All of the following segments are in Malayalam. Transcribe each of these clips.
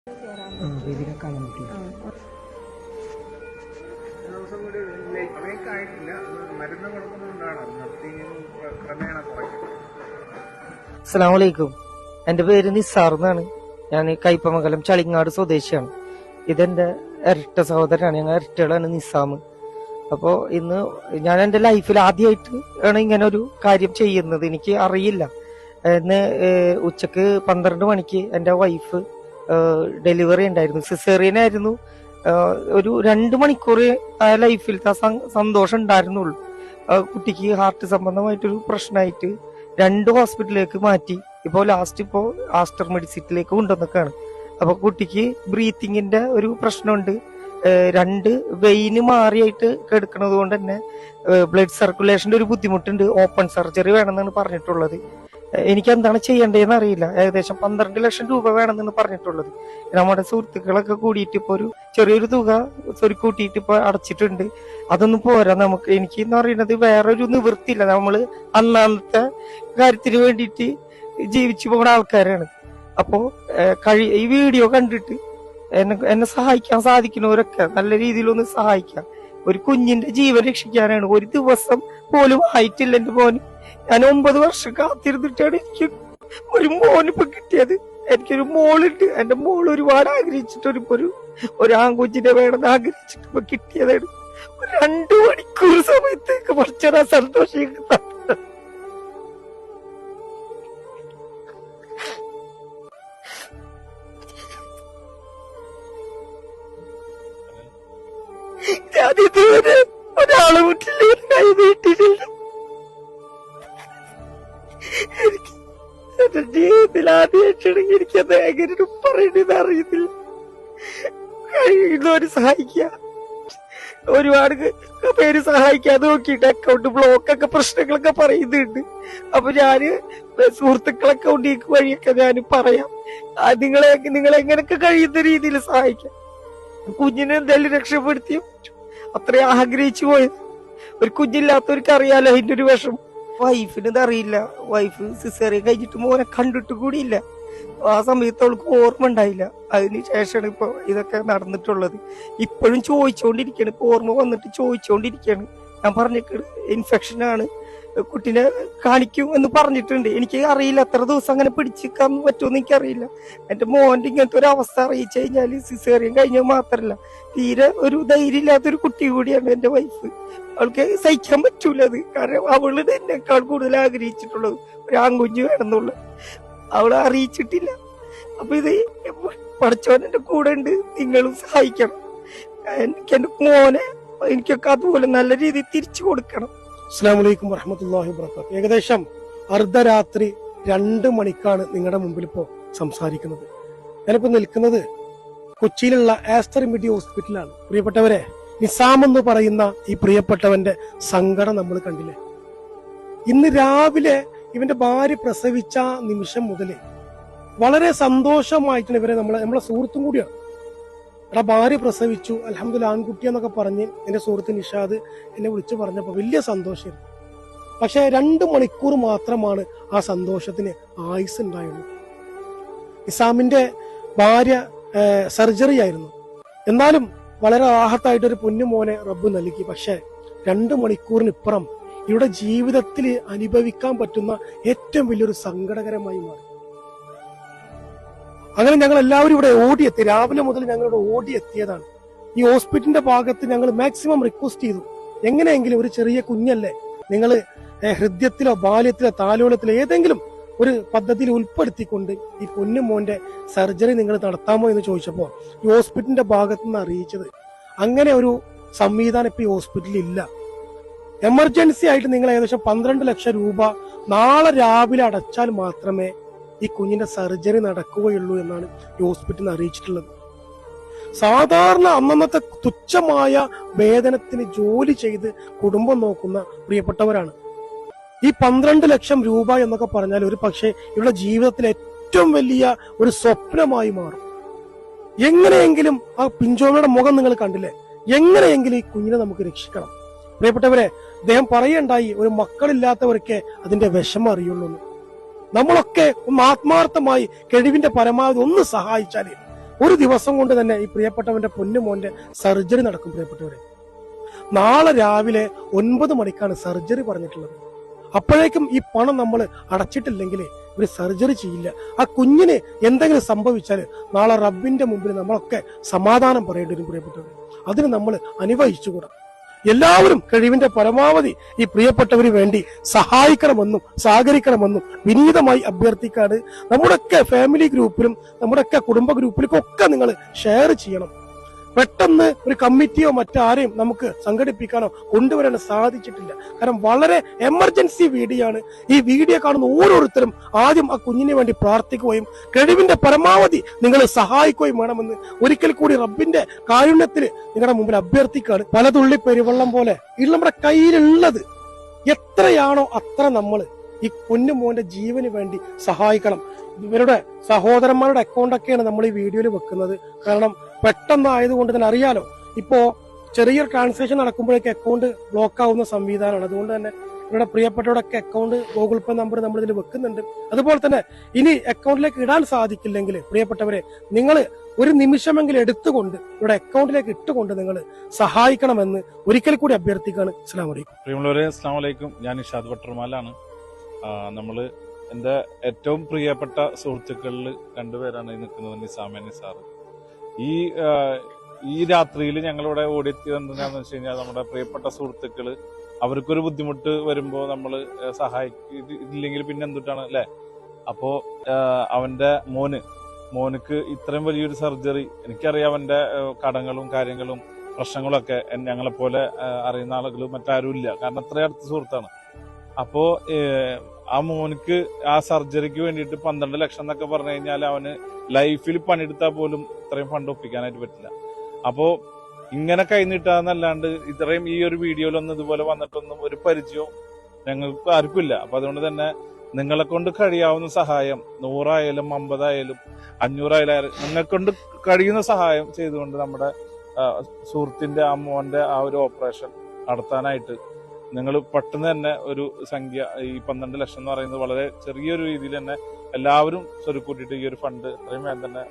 വേദിക കാണാൻ പറ്റും. അസ്സലാമലൈക്കും. എന്റെ പേര് നിസാർ എന്നാണ്. ഞാൻ കയ്പമംഗലം ചളിങ്ങാട് സ്വദേശിയാണ്. ഇതെന്റെ ഇരട്ട സഹോദരനാണ്. ഞങ്ങൾ ഇരട്ടകളാണ് നിസാം. അപ്പോ ഇന്ന് ഞാൻ എന്റെ ലൈഫിൽ ആദ്യമായിട്ട് ആണ് ഇങ്ങനെ ഒരു കാര്യം ചെയ്യുന്നത്. എനിക്ക് അറിയില്ല. ഇന്ന് ഉച്ചക്ക് 12 മണിക്ക് എന്റെ വൈഫ് ഡെലിവറി ഉണ്ടായിരുന്നു. സിസേറിയൻ ആയിരുന്നു. ഒരു 2 മണിക്കൂർ ലൈഫിലത്തെ സന്തോഷം ഉണ്ടായിരുന്നുള്ളൂ. കുട്ടിക്ക് ഹാർട്ട് സംബന്ധമായിട്ടൊരു പ്രശ്നമായിട്ട് 2 ഹോസ്പിറ്റലിലേക്ക് മാറ്റി. ഇപ്പോൾ ലാസ്റ്റ് ആസ്റ്റർ മെഡിസിറ്റിലേക്ക് കൊണ്ടുവന്നൊക്കെയാണ്. അപ്പൊ കുട്ടിക്ക് ബ്രീത്തിങ്ങിന്റെ ഒരു പ്രശ്നമുണ്ട്. 2 വെയിന് മാറിയായിട്ട് കിടക്കുന്നത് കൊണ്ട് തന്നെ ബ്ലഡ് സർക്കുലേഷന്റെ ഒരു ബുദ്ധിമുട്ടുണ്ട്. ഓപ്പൺ സർജറി വേണമെന്നാണ് പറഞ്ഞിട്ടുള്ളത്. എനിക്ക് എന്താണ് ചെയ്യേണ്ടതെന്ന് അറിയില്ല. ഏകദേശം 12 ലക്ഷം രൂപ വേണമെന്നാണ് പറഞ്ഞിട്ടുള്ളത്. നമ്മുടെ സുഹൃത്തുക്കളൊക്കെ കൂടിയിട്ട് ഇപ്പൊ ഒരു ചെറിയൊരു തുക കൂട്ടിയിട്ട് ഇപ്പൊ അടച്ചിട്ടുണ്ട്. അതൊന്നും പോരാ നമുക്ക്. എനിക്ക് എന്ന് പറയുന്നത് വേറൊരു നിവൃത്തിയില്ല. നമ്മള് അന്നത്തെ കാര്യത്തിന് വേണ്ടിയിട്ട് ജീവിച്ചു പോകുന്ന ആൾക്കാരാണ്. അപ്പോ ഈ വീഡിയോ കണ്ടിട്ട് എന്നെ സഹായിക്കാൻ സാധിക്കുന്നവരൊക്കെ നല്ല രീതിയിലൊന്ന് സഹായിക്കാം. ഒരു കുഞ്ഞിന്റെ ജീവൻ രക്ഷിക്കാനാണ്. ഒരു ദിവസം പോലും ആയിട്ടില്ല എന്റെ മോന്. ഞാൻ 9 വർഷം കാത്തിരുന്നിട്ടാണ് എനിക്ക് ഒരു മോനിപ്പോ കിട്ടിയത്. എനിക്കൊരു മോളുണ്ട്. എന്റെ മോൾ ഒരുപാട് ആഗ്രഹിച്ചിട്ട് ഒരു ആൺകുഞ്ഞിനെ വേണമെന്ന് ആഗ്രഹിച്ചിട്ട് ഇപ്പൊ കിട്ടിയതാണ്. 2 മണിക്കൂർ സമയത്തേക്ക് കുറച്ചൊരു സന്തോഷം. ഞാനിതുവരെ ഒരാളെ വീട്ടിൽ കൈ നീട്ടിയിട്ടില്ല. എന്റെ ജീവിതത്തിൽ ആദ്യമായിട്ടാണ് എനിക്കത് എങ്ങനെ പറയണെന്ന് അറിയത്തില്ല. കഴിയുന്നവര് സഹായിക്കുക. ഒരുപാട് പേര് സഹായിക്കാതെ നോക്കിയിട്ട് അക്കൗണ്ട് ബ്ലോക്കൊക്കെ പ്രശ്നങ്ങളൊക്കെ പറയുന്നുണ്ട്. അപ്പൊ ഞാന് സുഹൃത്തുക്കളെ അക്കൗണ്ട് വഴിയൊക്കെ ഞാൻ പറയാം. നിങ്ങളെങ്ങനൊക്കെ കഴിയുന്ന രീതിയിൽ സഹായിക്കാം. കുഞ്ഞിനെ എന്തായാലും രക്ഷപ്പെടുത്തിയും അത്ര ആഗ്രഹിച്ചു പോയത്. ഒരു കുഞ്ഞില്ലാത്തവർക്ക് അറിയാലോ അതിന്റെ ഒരു വിഷം. വൈഫിന് ഇതറിയില്ല. വൈഫ് സിസേറിയൻ കഴിഞ്ഞിട്ട് മോനെ കണ്ടിട്ട് കൂടിയില്ല. ആ സമയത്ത് അവൾക്ക് ഓർമ്മ ഉണ്ടായില്ല. അതിന് ശേഷമാണ് ഇപ്പൊ ഇതൊക്കെ നടന്നിട്ടുള്ളത്. ഇപ്പോഴും ചോദിച്ചുകൊണ്ടിരിക്കുകയാണ്. ഇപ്പൊ ഓർമ്മ വന്നിട്ട് ചോദിച്ചുകൊണ്ടിരിക്കുകയാണ്. ഞാൻ പറഞ്ഞിട്ട് ഇൻഫെക്ഷനാണ്, കുട്ടീനെ കാണിക്കും എന്ന് പറഞ്ഞിട്ടുണ്ട്. എനിക്ക് അറിയില്ല എത്ര ദിവസം അങ്ങനെ പിടിച്ചിരിക്കാൻ പറ്റുമെന്ന് എനിക്കറിയില്ല. എന്റെ മോന്റെ ഇങ്ങനത്തെ ഒരു അവസ്ഥ അറിയിച്ചു കഴിഞ്ഞാല് സിസേറിയൻ കഴിഞ്ഞത് മാത്രല്ല, തീരെ ഒരു ധൈര്യം ഇല്ലാത്തൊരു കുട്ടി കൂടിയാണ് എന്റെ വൈഫ്. അവൾക്ക് സഹിക്കാൻ പറ്റൂല അത്. കാരണം അവള് എന്നെക്കാൾ കൂടുതൽ ആഗ്രഹിച്ചിട്ടുള്ളത് ഒരു ആൺകുഞ്ഞ് വേണമെന്നുള്ളത്. അവളെ അറിയിച്ചിട്ടില്ല. അപ്പൊ ഇത് പഠിച്ചവൻ എന്റെ കൂടെ ഉണ്ട്. നിങ്ങളും സഹായിക്കണം. എനിക്ക് എന്റെ മോനെ എനിക്കൊക്കെ അതുപോലെ നല്ല രീതിയിൽ തിരിച്ചു കൊടുക്കണം. അസ്സലാമു അലൈക്കും വറഹ്മത്തുള്ളാഹി വബറകാതുഹു. ഏകദേശം അർദ്ധരാത്രി 2 മണിക്കാണ് നിങ്ങളുടെ മുമ്പിൽ ഇപ്പോ സംസാരിക്കുന്നത്. ഞാനിപ്പോ നിൽക്കുന്നത് കൊച്ചിയിലുള്ള ആസ്റ്റർ മെഡി ഹോസ്പിറ്റലാണ്. പ്രിയപ്പെട്ടവരെ, നിസാം എന്ന് പറയുന്ന ഈ പ്രിയപ്പെട്ടവന്റെ സങ്കടം നമ്മൾ കണ്ടില്ലേ. ഇന്ന് രാവിലെ ഇവന്റെ ഭാര്യ പ്രസവിച്ച നിമിഷം മുതലേ വളരെ സന്തോഷമായിട്ടാണ് ഇവരെ നമ്മളെ സുഹൃത്തും കൂടിയാണ്. എടാ ഭാര്യ പ്രസവിച്ചു, അൽഹംദുലില്ലാ ആൺകുട്ടി എന്നൊക്കെ പറഞ്ഞ് എന്റെ സുഹൃത്ത് നിഷാദ് എന്നെ വിളിച്ചു പറഞ്ഞപ്പോ വലിയ സന്തോഷമായിരുന്നു. പക്ഷെ 2 മണിക്കൂർ മാത്രമാണ് ആ സന്തോഷത്തിന് ആയുസ് ഉണ്ടായുള്ളൂ. നിസാമിന്റെ ഭാര്യ സർജറി ആയിരുന്നു. എന്നാലും വളരെ ആഹത്തായിട്ടൊരു പൊന്നുമോനെ റബ്ബ് നൽകി. പക്ഷെ 2 മണിക്കൂറിനിപ്പുറം ഇവിടെ ജീവിതത്തിൽ അനുഭവിക്കാൻ പറ്റുന്ന ഏറ്റവും വലിയൊരു സങ്കടകരമായി മാറി. അങ്ങനെ ഞങ്ങൾ എല്ലാവരും ഇവിടെ ഓടിയെത്തി. രാവിലെ മുതൽ ഞങ്ങളിവിടെ ഓടിയെത്തിയതാണ്. ഈ ഹോസ്പിറ്റലിന്റെ ഭാഗത്ത് ഞങ്ങൾ മാക്സിമം റിക്വസ്റ്റ് ചെയ്തു, എങ്ങനെയെങ്കിലും ഒരു ചെറിയ കുഞ്ഞല്ലേ, നിങ്ങൾ ഹൃദയത്തിലോ ബാല്യത്തിലോ താലോലത്തിലോ ഏതെങ്കിലും ഒരു പദ്ധതിയിൽ ഉൾപ്പെടുത്തിക്കൊണ്ട് ഈ പൊന്നുമോന്റെ സർജറി നിങ്ങൾ നടത്താമോ എന്ന് ചോദിച്ചപ്പോൾ ഈ ഹോസ്പിറ്റലിന്റെ ഭാഗത്ത് നിന്ന് അറിയിച്ചത് അങ്ങനെ ഒരു സംവിധാനം ഇപ്പൊ ഈ ഹോസ്പിറ്റലിൽ ഇല്ല. എമർജൻസി ആയിട്ട് നിങ്ങൾ ഏകദേശം 12 ലക്ഷം രൂപ നാളെ രാവിലെ അടച്ചാൽ മാത്രമേ ഈ കുഞ്ഞിന്റെ സർജറി നടക്കുകയുള്ളൂ എന്നാണ് ഈ ഹോസ്പിറ്റലിൽ അറിയിച്ചിട്ടുള്ളത്. സാധാരണ അന്നത്തെ തുച്ഛമായ വേതനത്തിന് ജോലി ചെയ്ത് കുടുംബം നോക്കുന്ന പ്രിയപ്പെട്ടവരാണ്. ഈ 12 ലക്ഷം രൂപ എന്നൊക്കെ പറഞ്ഞാൽ ഒരു പക്ഷേ ഇവരുടെ ജീവിതത്തിലെ ഏറ്റവും വലിയ ഒരു സ്വപ്നമായി മാറും. എങ്ങനെയെങ്കിലും ആ പിഞ്ചോമയുടെ മുഖം നിങ്ങൾ കണ്ടില്ലേ, എങ്ങനെയെങ്കിലും ഈ കുഞ്ഞിനെ നമുക്ക് രക്ഷിക്കണം. പ്രിയപ്പെട്ടവരെ, അദ്ദേഹം പറയണ്ടായി ഒരു മക്കളില്ലാത്തവർക്ക് അതിന്റെ വിഷമം അറിയുള്ളൂ. നമ്മളൊക്കെ ഒന്ന് ആത്മാർത്ഥമായി കഴിവിന്റെ പരമാവധി ഒന്ന് സഹായിച്ചാലേ ഒരു ദിവസം കൊണ്ട് തന്നെ ഈ പ്രിയപ്പെട്ടവന്റെ പൊന്നുമോന്റെ സർജറി നടക്കും. പ്രിയപ്പെട്ടവരെ, നാളെ രാവിലെ 9 മണിക്കാണ് സർജറി പറഞ്ഞിട്ടുള്ളത്. അപ്പോഴേക്കും ഈ പണം നമ്മൾ അടച്ചിട്ടില്ലെങ്കിൽ ഒരു സർജറി ചെയ്യില്ല. ആ കുഞ്ഞിന് എന്തെങ്കിലും സംഭവിച്ചാൽ നാളെ റബ്ബിന്റെ മുമ്പിൽ നമ്മളൊക്കെ സമാധാനം പറയേണ്ടി വരും. പ്രിയപ്പെട്ടവരെ, അതിന് നമ്മൾ അനുഭവിച്ചുകൂടാ. എല്ലാവരും കഴിവിന്റെ പരമാവധി ഈ പ്രിയപ്പെട്ടവന് വേണ്ടി സഹായിക്കണമെന്നും സഹകരിക്കണമെന്നും വിനീതമായി അഭ്യർത്ഥിക്കാണ്. നമ്മുടെയൊക്കെ ഫാമിലി ഗ്രൂപ്പിലും നമ്മുടെയൊക്കെ കുടുംബ ഗ്രൂപ്പിലും ഒക്കെ നിങ്ങൾ ഷെയർ ചെയ്യണം. പെട്ടെന്ന് ഒരു കമ്മിറ്റിയോ മറ്റാരെയും നമുക്ക് സംഘടിപ്പിക്കാനോ കൊണ്ടുവരാനോ സാധിച്ചിട്ടില്ല. കാരണം വളരെ എമർജൻസി വീഡിയോ ആണ്. ഈ വീഡിയോ കാണുന്ന ഓരോരുത്തരും ആദ്യം ആ കുഞ്ഞിന് വേണ്ടി പ്രാർത്ഥിക്കുകയും കഴിവിന്റെ പരമാവധി നിങ്ങൾ സഹായിക്കുകയും വേണമെന്ന് ഒരിക്കൽ കൂടി റബ്ബിന്റെ കാരുണ്യത്തിൽ നിങ്ങളുടെ മുമ്പിൽ അഭ്യർത്ഥിക്കുകയാണ്. പല തുള്ളി പെരുവെള്ളം പോലെ ഇത് നമ്മുടെ കയ്യിലുള്ളത് എത്രയാണോ അത്ര നമ്മൾ ഈ പൊന്നുമോന്റെ ജീവന് വേണ്ടി സഹായിക്കണം. ഇവരുടെ സഹോദരന്മാരുടെ അക്കൗണ്ടൊക്കെയാണ് നമ്മൾ ഈ വീഡിയോയിൽ വെക്കുന്നത്. കാരണം പെട്ടെന്നായതുകൊണ്ട് തന്നെ അറിയാലോ, ഇപ്പോ ചെറിയൊരു ട്രാൻസാക്ഷൻ നടക്കുമ്പോഴേക്ക് അക്കൗണ്ട് ബ്ലോക്ക് ആവുന്ന സംവിധാനമാണ്. അതുകൊണ്ട് തന്നെ ഇവരുടെ പ്രിയപ്പെട്ടവരുടെയൊക്കെ അക്കൗണ്ട് ഗൂഗിൾ പേ നമ്പർ നമ്മൾ ഇതിൽ വെക്കുന്നുണ്ട്. അതുപോലെ തന്നെ ഇനി അക്കൗണ്ടിലേക്ക് ഇടാൻ സാധിക്കില്ലെങ്കിൽ പ്രിയപ്പെട്ടവരെ, നിങ്ങൾ ഒരു നിമിഷമെങ്കിലും എടുത്തുകൊണ്ട് ഇവിടെ അക്കൗണ്ടിലേക്ക് ഇട്ടുകൊണ്ട് നിങ്ങൾ സഹായിക്കണമെന്ന് ഒരിക്കൽ കൂടി അഭ്യർത്ഥിക്കുകയാണ്. അസ്സലാമു അലൈക്കും. പ്രിയമുള്ളവരെ, അസ്സലാമു അലൈക്കും. ഞാൻ ഇഷാദ് വട്ടർമാലാണ്. നമ്മള് എന്റെ ഏറ്റവും പ്രിയപ്പെട്ട സുഹൃത്തുക്കളിൽ രണ്ടുപേരാണ് ഈ നിൽക്കുന്നത്, നിസാമ നിസാർ. ഈ രാത്രിയിൽ ഞങ്ങളിവിടെ ഓടിയെത്തിയത് എന്താണെന്ന് വെച്ച് കഴിഞ്ഞാൽ, നമ്മുടെ പ്രിയപ്പെട്ട സുഹൃത്തുക്കള് അവർക്കൊരു ബുദ്ധിമുട്ട് വരുമ്പോ നമ്മള് സഹായിക്കില്ലെങ്കിൽ പിന്നെ എന്തുട്ടാണ് അല്ലെ. അപ്പോ അവന്റെ മോനുക്ക് ഇത്രയും വലിയൊരു സർജറി, എനിക്കറിയാം അവന്റെ കടങ്ങളും കാര്യങ്ങളും പ്രശ്നങ്ങളൊക്കെ ഞങ്ങളെപ്പോലെ അറിയുന്ന ആളുകൾ മറ്റാരും ഇല്ല, കാരണം അത്രയും അടുത്ത സുഹൃത്താണ്. അപ്പോ ആ മോനിക്ക് ആ സർജറിക്ക് വേണ്ടിയിട്ട് 12 ലക്ഷം എന്നൊക്കെ പറഞ്ഞു കഴിഞ്ഞാൽ അവന് ലൈഫിൽ പണിയെടുത്താൽ പോലും ഇത്രയും ഫണ്ട് ഒപ്പിക്കാനായിട്ട് പറ്റില്ല. അപ്പോ ഇങ്ങനെ കൈനീട്ടാന്നല്ലാണ്ട് ഇത്രയും ഈ ഒരു വീഡിയോയിലൊന്നും ഇതുപോലെ വന്നിട്ടൊന്നും ഒരു പരിചയവും ഞങ്ങൾക്ക് ആർക്കും ഇല്ല. അപ്പൊ അതുകൊണ്ട് തന്നെ നിങ്ങളെ കൊണ്ട് കഴിയാവുന്ന സഹായം 100 ആയാലും 50 ആയാലും 500 ആയാലും നിങ്ങളെ കൊണ്ട് കഴിയുന്ന സഹായം ചെയ്തുകൊണ്ട് നമ്മുടെ സുഹൃത്തിന്റെ ആ മോന്റെ ആ ഒരു ഓപ്പറേഷൻ നടത്താനായിട്ട് നിങ്ങൾ പെട്ടെന്ന് തന്നെ ഒരു സംഖ്യ, ഈ 12 ലക്ഷം എന്ന് പറയുന്നത് വളരെ ചെറിയൊരു രീതിയിൽ തന്നെ എല്ലാവരും സ്വരുക്കൂട്ടിയിട്ട് ഈ ഒരു ഫണ്ട് എത്രയും വേഗം തന്നെ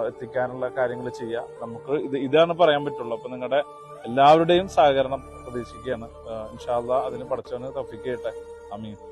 എത്തിക്കാനുള്ള കാര്യങ്ങൾ ചെയ്യുക. നമുക്ക് ഇതാണ് പറയാൻ പറ്റുള്ളൂ. അപ്പൊ നിങ്ങളുടെ എല്ലാവരുടെയും സഹകരണം പ്രതീക്ഷിക്കുകയാണ്. ഇൻഷാ അല്ലാഹ് അതിന് പടച്ചവന് തൗഫീഖ് ചെയ്യട്ടെ. ആമീൻ.